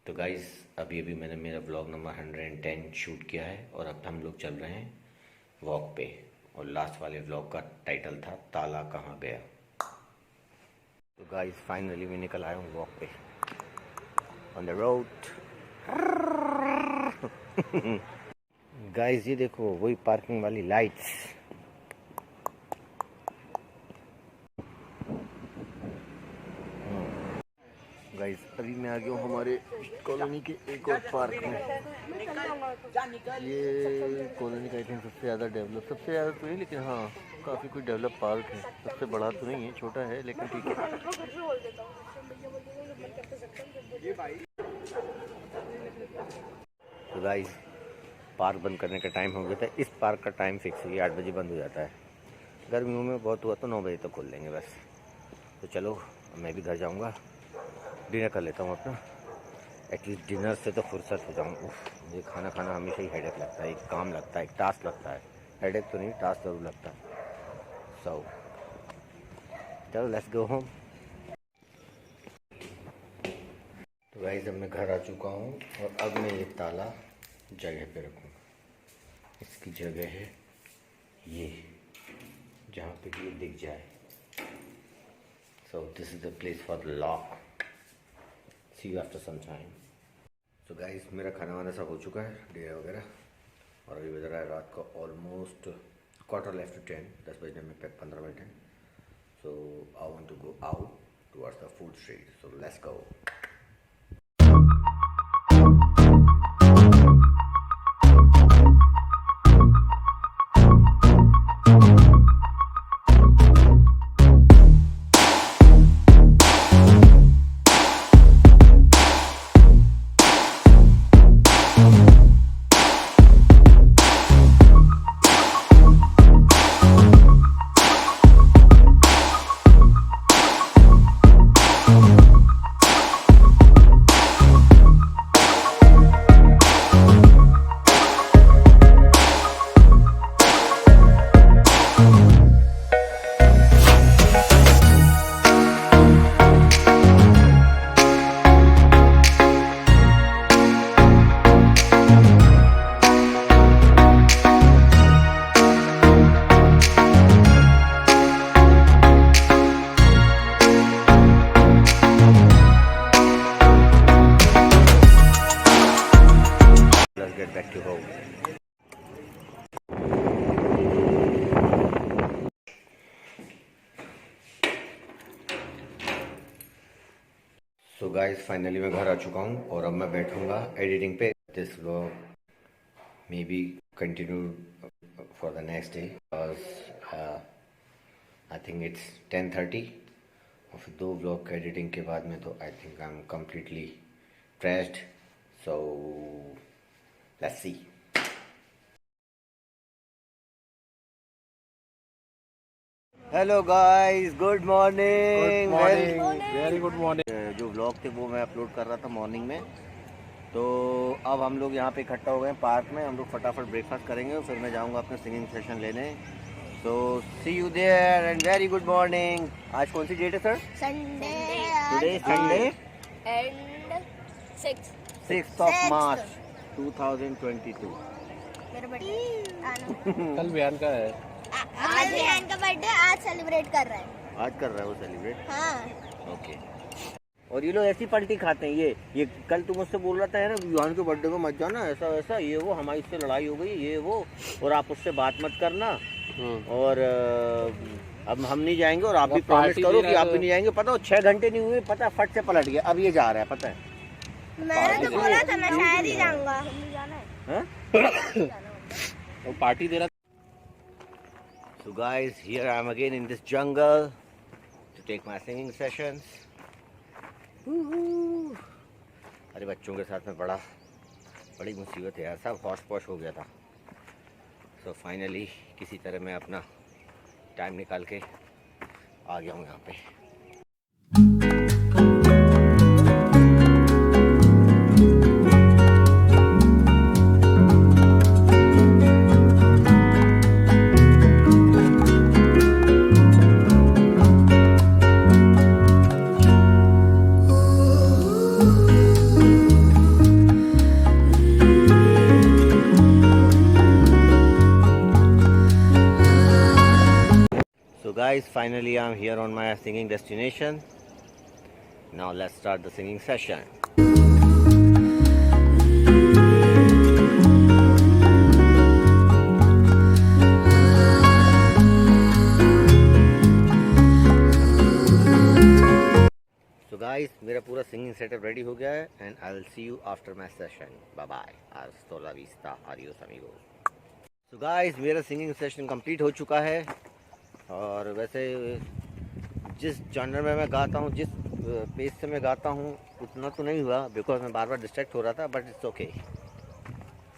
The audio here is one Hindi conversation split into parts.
तो गाइज़ अभी अभी मैंने मेरा ब्लॉग नंबर 110 शूट किया है और अब हम लोग चल रहे हैं वॉक पे। और लास्ट वाले ब्लॉग का टाइटल था ताला कहाँ गया। तो गाइज़ फाइनली मैं निकल आया हूँ वॉक पे ऑन द रोड। गाइज़ ये देखो वही पार्किंग वाली लाइट्स। गाइस अभी मैं आ गया हूँ हमारे कॉलोनी के एक और पार्क में। ये कॉलोनी का आई थिंक सबसे ज़्यादा डेवलप, सबसे ज़्यादा तो नहीं लेकिन हाँ काफ़ी कोई डेवलप पार्क है। सबसे बड़ा तो नहीं है, छोटा है लेकिन ठीक है। तो गाइस पार्क बंद करने का टाइम हो गया था। इस पार्क का टाइम फिक्स है, 8 बजे बंद हो जाता है। गर्मियों में बहुत हुआ तो 9 बजे तक खोल देंगे बस। तो चलो मैं भी घर जाऊँगा, डिनर कर लेता हूँ अपना। एटलीस्ट डिनर से तो फुर्सत हो जाऊँ। मुझे खाना खाना हमेशा ही हेडेक लगता है, एक काम लगता है, एक टास्क लगता है। हेडेक तो नहीं, टास्क ज़रूर लगता है। सो चलो लेट्स गो होम। तो गाइस अब मैं घर आ चुका हूँ और अब मैं ये ताला जगह पे रखूँगा। इसकी जगह है ये, जहाँ पे ये दिख जाए। So this is the place for the lock. See you after some time. तो गाइस मेरा खाना वाना सब हो चुका है, डिनर वगैरह। और अभी बज रहा है रात का ऑलमोस्ट 10:15। 10 बजने में 15 मिनट है। So I want to go out towards the food street. So let's go. Let's get back to home. So guys finally मैं घर आ चुका हूँ और अब मैं बैठूंगा एडिटिंग पे। This vlog may be continue for the next day. I think it's 10:30 और फिर 2 व्लॉग के एडिटिंग के बाद में तो I think I am completely traced. So let's see. Hello guys, good morning. Very good morning. जो व्लॉग थे वो मैं अपलोड कर रहा था मॉर्निंग में। तो अब हम लोग यहाँ पे इकट्ठा हो गए हैं पार्क में। हम लोग फटाफट ब्रेकफास्ट करेंगे और फिर मैं जाऊँगा अपना सिंगिंग सेशन लेने। तो see you there and very good morning. आज कौन सी डेट है सर? Sunday. Today Sunday and 6 March 2022। मेरा बर्थडे कल बयान का है। आज रिहान का बर्थडे आज सेलिब्रेट कर रहे हैं। आज कर रहा है वो सेलिब्रेट। हाँ। ओके। और ये लोग ऐसी पलटी खाते हैं। ये कल तू मुझसे बोल रहा था है ना, युहान के बर्थडे में मत जाना, ऐसा वैसा ये वो, हमारी उससे लड़ाई हो गई ये वो, और आप उससे बात मत करना। और अब हम नहीं जाएंगे और आप भी प्रॉमिस करो कि आप भी नहीं जाएंगे। पता हो 6 घंटे नहीं हुए, पता फट से पलट गया। अब ये जा रहा है, पता है। मैंने तो बोला था मैं शायद ही जाऊंगा। हम जाना है। वो पार्टी दे रहा। So guys, here I am again in this jungle to take my singing sessions. अरे बच्चों के साथ में बड़ी मुसीबत है यार, सब हौश पौश हो गया था। So finally किसी तरह मैं अपना टाइम निकाल के आ गया हूँ यहाँ पे। guys, finally I'm here on my singing destination. Now let's start the singing session. So guys, मेरा पूरा सिंगिंग सेटअप रेडी हो गया है and I will see you after my session. Bye bye. Hasta la vista. Adios amigos. So guys, मेरा सिंगिंग सेशन कंप्लीट हो चुका है. और वैसे जिस जॉनर में मैं गाता हूँ, जिस पेज से मैं गाता हूँ, उतना तो नहीं हुआ बिकॉज मैं बार बार डिस्ट्रैक्ट हो रहा था, but it's okay.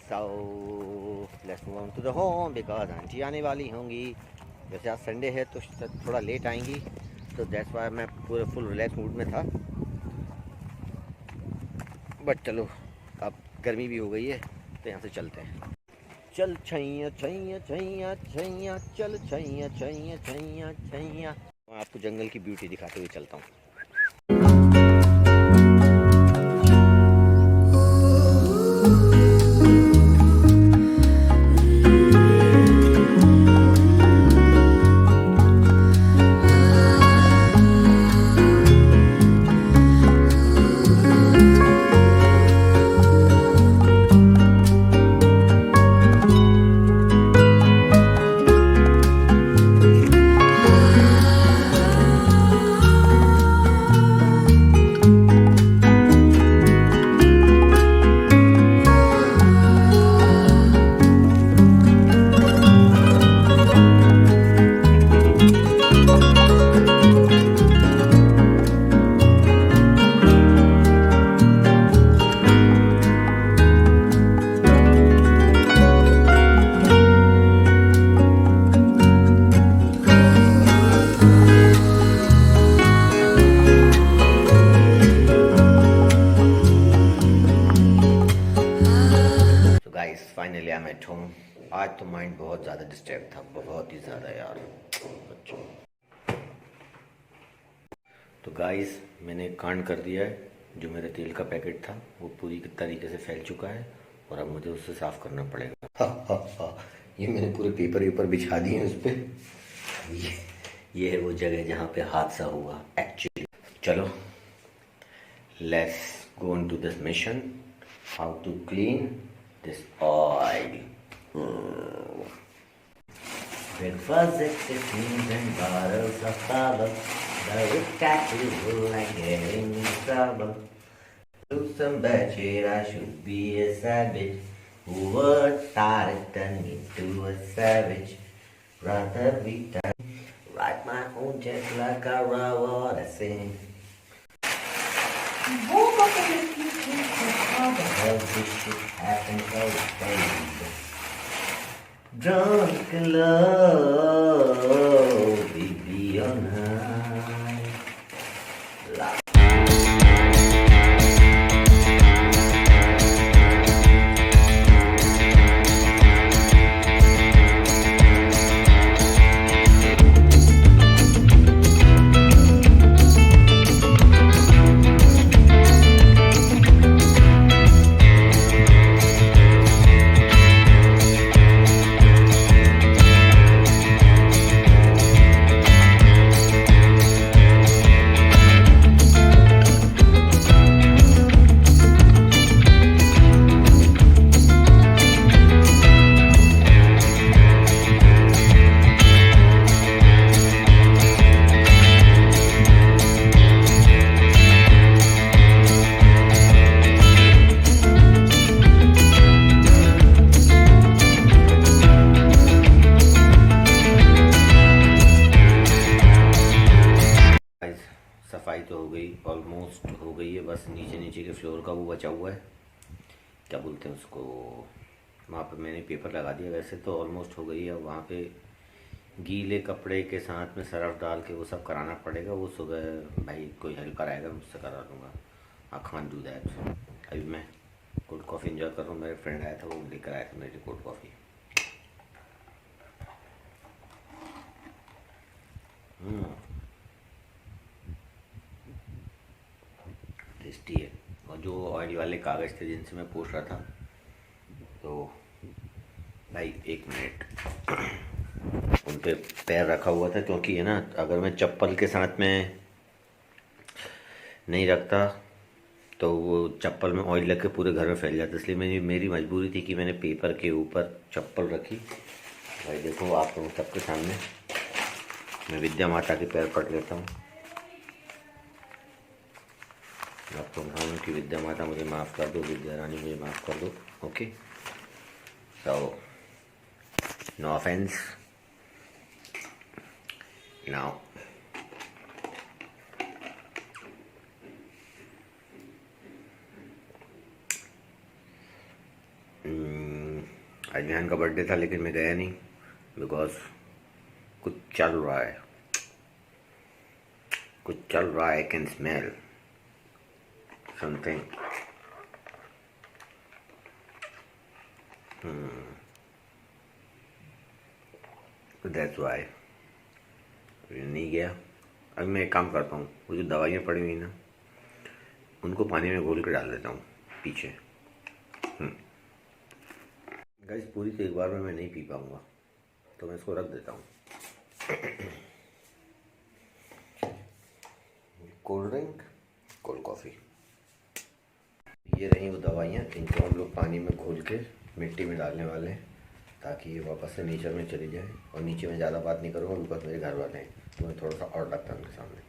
So let's move on to the home because aunty आने वाली होंगी. वैसे आज संडे है तो थोड़ा लेट आएंगी, तो दैट्स वाई मैं पूरे फुल रिलैक्स मूड में था. बट चलो, अब गर्मी भी हो गई है तो यहाँ से चलते हैं. चल छैया छैया छैया छैया, चल छैया छैया छैया छैया. मैं आपको जंगल की ब्यूटी दिखाते हुए चलता हूँ. Finally I am at home. आज तो माइंड बहुत ज़्यादा डिस्टर्ब था, बहुत ही ज़्यादा यार. तो गाइस, मैंने कांड कर दिया है. जो मेरे तेल का पैकेट था वो पूरी तरीके से फैल चुका है और अब मुझे उससे साफ़ करना पड़ेगा. ये मैंने पूरे पेपर बिछा दिए हैं उस पर. ये है वो जगह जहाँ पे हादसा हुआ एक्चुअली. चलो, let's go on to this mission. How to clean this oil. Breakfast at tiffins and bottles of bubble. The rich cat is like getting in trouble. Do some bad shit, I should be a savage. Who would start it turn me to a savage? Rather be done. Write my own checks like I write what I sing. All this shit happens all day. Drunk in love, baby, all night. सफाई तो हो गई, ऑलमोस्ट हो गई है. बस नीचे के फ्लोर का वो बचा हुआ है, क्या बोलते हैं उसको, वहाँ पे मैंने पेपर लगा दिया. वैसे तो ऑलमोस्ट हो गई है. वहाँ पे गीले कपड़े के साथ में सरफ डाल के वो सब कराना पड़ेगा. वो सुबह भाई कोई हेल्पर आएगा, मुझसे करा दूँगा. I can't do that. अभी मैं कोल्ड कॉफ़ी इंजॉय कर रहा हूँ. मेरा फ्रेंड आया था, वो लेकर आया था मेरी कोल्ड कॉफ़ी. टेस्टी है. और जो ऑयल वाले कागज़ थे जिनसे मैं पूछ रहा था, तो भाई 1 मिनट. उन पे पैर रखा हुआ था, क्योंकि है ना, अगर मैं चप्पल के साथ में नहीं रखता तो वो चप्पल में ऑयल लग के पूरे घर में फैल जाता, इसलिए मेरी मजबूरी थी कि मैंने पेपर के ऊपर चप्पल रखी। भाई देखो आप लोगों सबके सामने मैं विद्या माता के पैर पड़ लेता हूँ। आपको कहूँ कि विद्या माता मुझे माफ़ कर दो, विद्या रानी मुझे माफ़ कर दो। Okay, so no offence now. आज बहन का बर्थडे था लेकिन मैं गया नहीं, बिकॉज कुछ चल रहा है, कुछ चल रहा है। I can smell something. That's why नहीं गया। अब मैं एक काम करता हूँ, वो जो दवाइयाँ पड़ी हुई ना उनको पानी में घोल के डाल देता हूँ पीछे। गाइस पूरी तो एक बार में मैं नहीं पी पाऊँगा, तो मैं इसको रख देता हूँ। कोल्ड ड्रिंक, कोल्ड कॉफ़ी, ये रही वो दवाइयाँ। इनको हम लोग पानी में घोल के मिट्टी में डालने वाले हैं ताकि ये वापस से नेचर में चली जाए। और नीचे में ज़्यादा बात नहीं करूँगा बिकॉज मेरे घर वाले हैं, तो मैं थोड़ा सा और लगता है उनके सामने।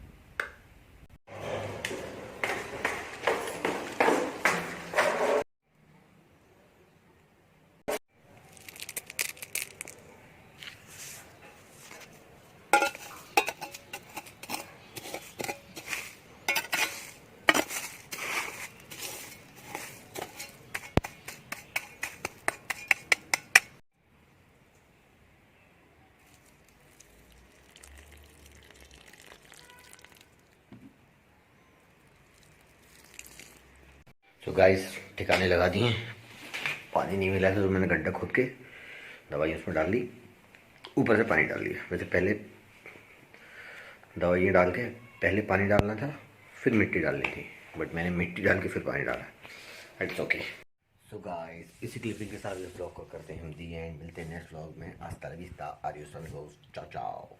तो गाइस ठिकाने लगा दिए, पानी नहीं मिला था तो मैंने गड्ढा खोद के दवाई उसमें डाल दी, ऊपर से पानी डाल दिया। वैसे पहले दवाइयाँ डाल के पहले पानी डालना था, फिर मिट्टी डालनी थी, बट मैंने मिट्टी डाल के फिर पानी डाला। It's okay. सो गाइस इसी क्लिपिंग के साथ इस व्लॉग को करते हैं हम दी एंड। मिलते हैं नेक्स्ट व्लॉग में। आज तक विस्ता, आडियोस अमिगोस, चाओ चाओ।